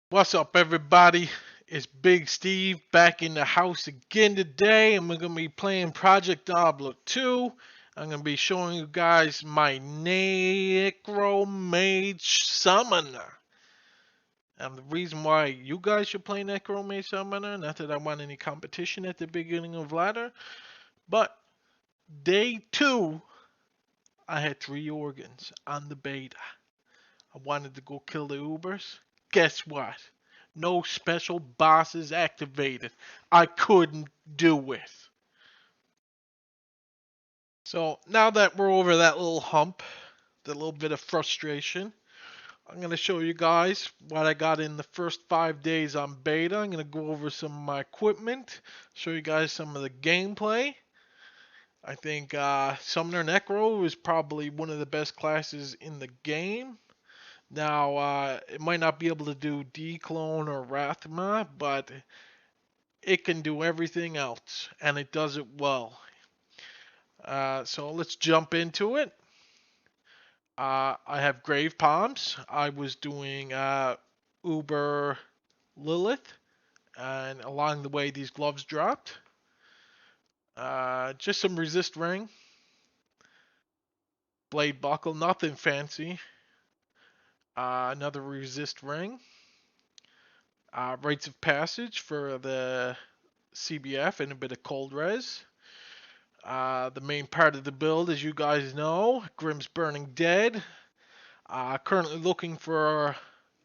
What's up, everybody? It's Big Steve back in the house again today, and we're gonna be playing Project Diablo 2. I'm gonna be showing you guys my Necro Mage Summoner. And the reason why you guys should play Necro Mage Summoner, not that I want any competition at the beginning of ladder, but day 2, I had 3 organs on the beta. I wanted to go kill the Ubers. Guess what? No special bosses activated. I couldn't do it. So now that we're over that little hump, the little bit of frustration, I'm going to show you guys what I got in the first 5 days on beta. I'm going to go over some of my equipment, show you guys some of the gameplay. I think Summoner Necro is probably one of the best classes in the game. Now, it might not be able to do Declone or Rathma, but it can do everything else, and it does it well. So let's jump into it. I have Grave Palms. I was doing Uber Lilith, and along the way these gloves dropped. Just some resist ring, blade buckle, nothing fancy. Another resist ring. Rites of passage for the CBF and a bit of cold res. The main part of the build, as you guys know, Grimm's Burning Dead. Currently looking for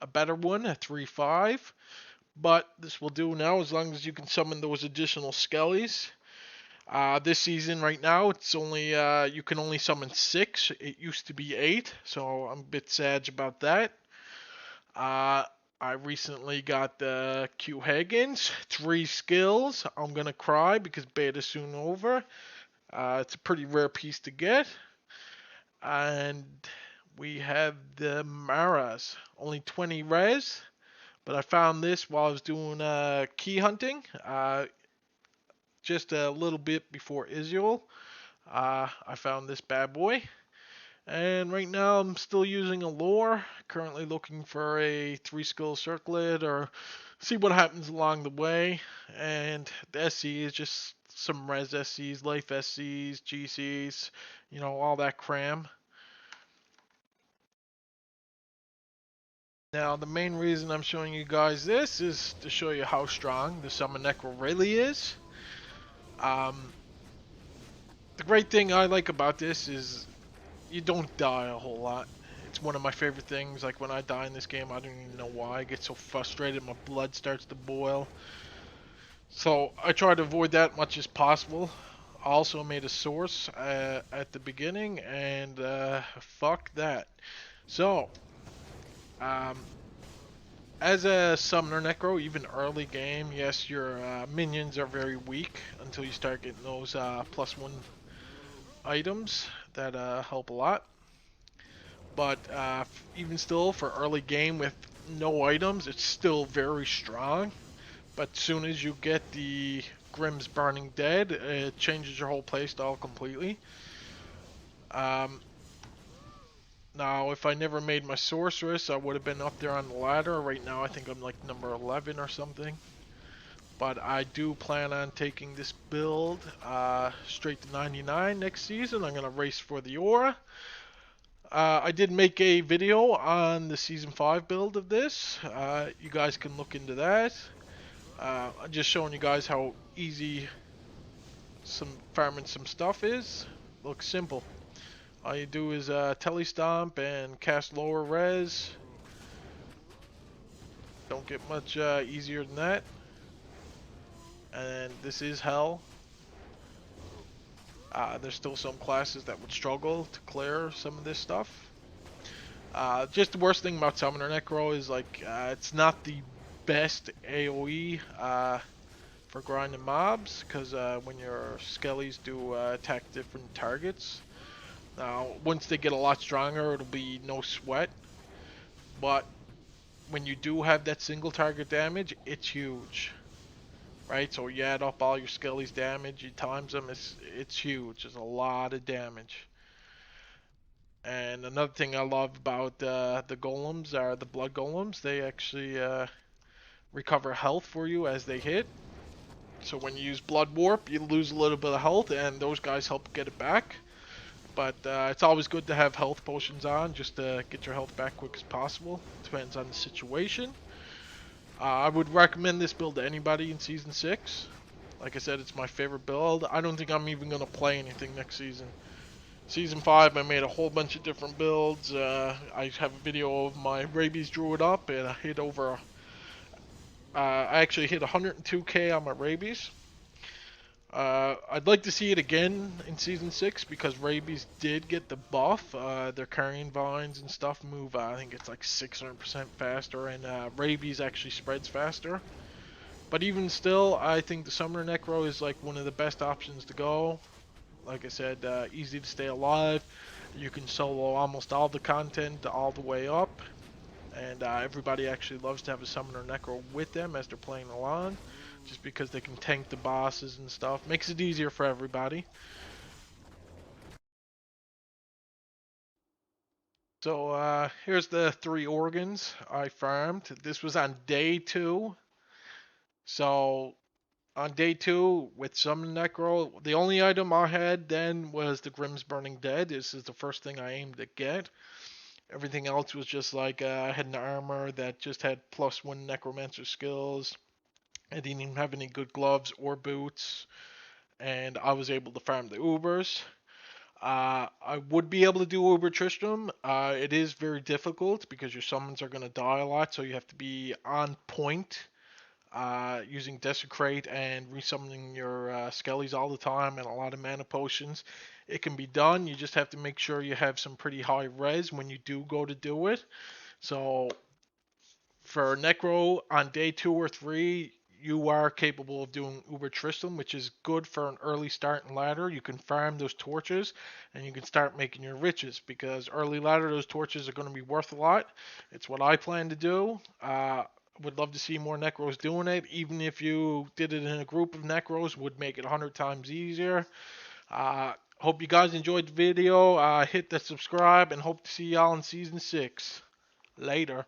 a better one, a 3-5. But this will do now as long as you can summon those additional skellies. This season right now, it's only you can only summon 6. It used to be 8, so I'm a bit sad about that. I recently got the Q Hagens, 3 skills. I'm gonna cry because beta's soon over. It's a pretty rare piece to get. And we have the Maras, only 20 res. But I found this while I was doing key hunting, just a little bit before Israel. I found this bad boy. And right now I'm still using a lore, currently looking for a 3-skill circlet or see what happens along the way. And the SC is just some res SCs, life SCs, GCs, all that cram. Now, the main reason I'm showing you guys this is to show you how strong the Summon Necro really is. Um, the great thing I like about this is you don't die a whole lot. It's one of my favorite things. Like when I die in this game, I don't even know why. I get so frustrated, my blood starts to boil. So I try to avoid that much as possible. I also made a source at the beginning, and fuck that. So, um, as a Summoner Necro, even early game, yes, your minions are very weak until you start getting those +1 items that help a lot. But even still, for early game with no items, it's still very strong. But soon as you get the Grimm's Burning Dead, it changes your whole playstyle completely. Um, Now, if I never made my Sorceress, I would have been up there on the ladder. Right now, I think I'm like number 11 or something. But I do plan on taking this build straight to 99 next season. I'm going to race for the Aura. I did make a video on the Season 5 build of this. You guys can look into that. I'm just showing you guys how easy some farming some stuff is. Looks simple. All you do is telestomp and cast lower res. Don't get much easier than that. And this is hell. There's still some classes that would struggle to clear some of this stuff. Just the worst thing about Summoner Necro is like it's not the best AoE for grinding mobs, because when your skellies do attack different targets. Now, once they get a lot stronger, it'll be no sweat. But when you do have that single target damage, it's huge. Right? So you add up all your skellies damage, you times them, it's huge. It's a lot of damage. And another thing I love about the golems are the blood golems. They actually recover health for you as they hit. So when you use Blood Warp, you lose a little bit of health, and those guys help get it back. But it's always good to have health potions on, just to get your health back quick as possible. Depends on the situation. I would recommend this build to anybody in Season 6. Like I said, it's my favorite build. I don't think I'm even going to play anything next season. Season 5, I made a whole bunch of different builds. I have a video of my rabies druid up, and I hit over... I actually hit 102k on my rabies. I'd like to see it again in Season 6 because rabies did get the buff. Their carrying vines and stuff move, I think it's like 600% faster, and rabies actually spreads faster. But even still, I think the Summoner Necro is like one of the best options to go. Like I said, easy to stay alive. You can solo almost all the content all the way up. And everybody actually loves to have a Summoner Necro with them as they're playing along. Just because they can tank the bosses and stuff. Makes it easier for everybody. So here's the 3 organs I farmed. This was on day 2. So on day 2 with Summon Necro, the only item I had then was the Grimm's Burning Dead. This is the first thing I aimed to get. Everything else was just like I had an armor that just had +1 Necromancer skills. I didn't even have any good gloves or boots. And I was able to farm the Ubers. I would be able to do Uber Tristram. It is very difficult because your summons are going to die a lot, so you have to be on point using Desecrate and resummoning your Skellies all the time and a lot of mana potions. It can be done, you just have to make sure you have some pretty high res when you do go to do it. So for Necro on day 2 or 3, you are capable of doing Uber Tristram, which is good for an early start in ladder. You can farm those torches and you can start making your riches because early ladder, those torches are going to be worth a lot. It's what I plan to do. Would love to see more Necros doing it. Even if you did it in a group of Necros, would make it 100 times easier. Hope you guys enjoyed the video. Hit the subscribe and hope to see y'all in Season 6. Later.